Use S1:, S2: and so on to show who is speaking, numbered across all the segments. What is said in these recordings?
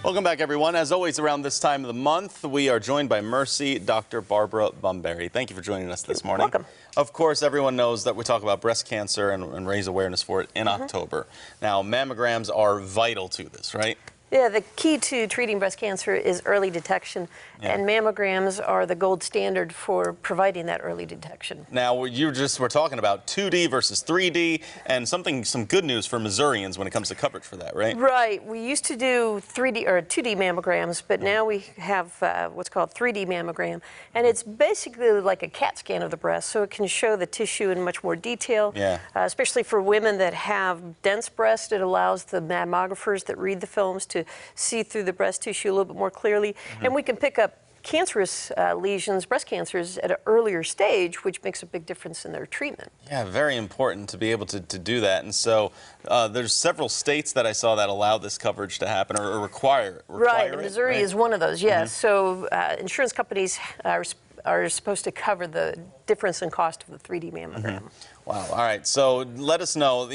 S1: Welcome back, everyone. As always, around this time of the month, we are joined by Mercy, Dr. Barbara Bumberry. Thank you for joining us this morning.
S2: Welcome.
S1: Of course, everyone knows that we talk about breast cancer and raise awareness for it in October. Now, mammograms are vital to this, right?
S2: Yeah, the key to treating breast cancer is early detection, and mammograms are the gold standard for providing that early detection.
S1: Now, we're talking about 2D versus 3D, and some good news for Missourians when it comes to coverage for that, right?
S2: Right. We used to do 3D or 2D mammograms, but now we have what's called 3D mammogram, and it's basically like a CAT scan of the breast, so it can show the tissue in much more detail.
S1: Yeah.
S2: Especially for women that have dense breast, it allows the mammographers that read the films to see through the breast tissue a little bit more clearly, and we can pick up cancerous lesions, breast cancers, at an earlier stage, which makes a big difference in their treatment.
S1: Yeah, very important to be able to do that. And so there's several states that I saw that allow this coverage to happen or require
S2: Right,
S1: it,
S2: Missouri is one of those, yes. So insurance companies are supposed to cover the difference in cost of the 3D mammogram.
S1: Wow. All right. So let us know,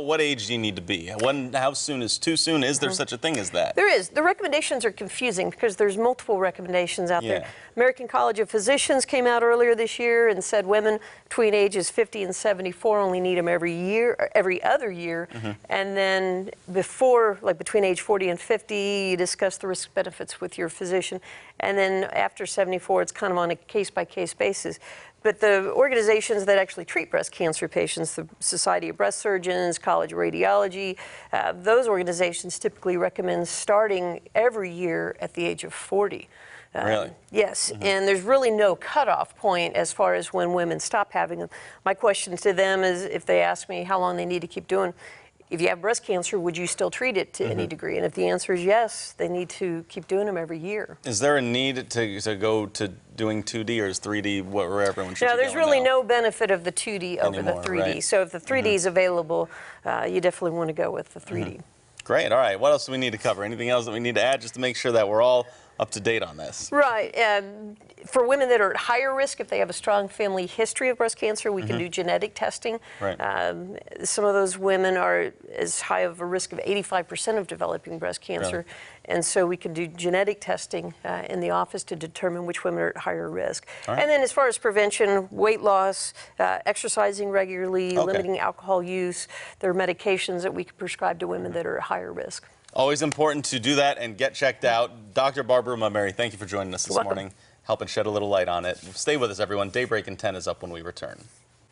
S1: what age do you need to be? How soon is too soon? Is there such a thing as that?
S2: There is. The recommendations are confusing because there's multiple recommendations out there. American College of Physicians came out earlier this year and said women between ages 50 and 74 only need them every other year. And then between age 40 and 50, you discuss the risk benefits with your physician. And then after 74, it's kind of on a case-by-case basis. But the organizations that actually treat breast cancer patients, the Society of Breast Surgeons, College of Radiology, those organizations typically recommend starting every year at the age of 40.
S1: Really?
S2: Yes, and there's really no cutoff point as far as when women stop having them. My question to them is, if they ask me how long they need to keep doing, if you have breast cancer, would you still treat it to any degree? And if the answer is yes, they need to keep doing them every year. Is
S1: there a need to go to doing 2D, or is 3D where everyone should be going?
S2: No, there's really no benefit of the 2D over the 3D.
S1: Right?
S2: So if the 3D is available, you definitely want to go with the 3D.
S1: Great. All right. What else do we need to cover? Anything else that we need to add just to make sure that we're all up to date on this?
S2: Right. For women that are at higher risk, if they have a strong family history of breast cancer, we can do genetic testing.
S1: Right.
S2: Some of those women are as high of a risk of 85% of developing breast cancer.
S1: Really?
S2: And so we can do genetic testing in the office to determine which women are at higher risk.
S1: All right.
S2: And then as far as prevention, weight loss, exercising regularly, limiting alcohol use, there are medications that we can prescribe to women that are at higher risk.
S1: Always important to do that and get checked out. Dr. Barbara Bumberry, thank you for joining us this morning, helping shed a little light on it. Stay with us, everyone. Daybreak in 10 is up when we return.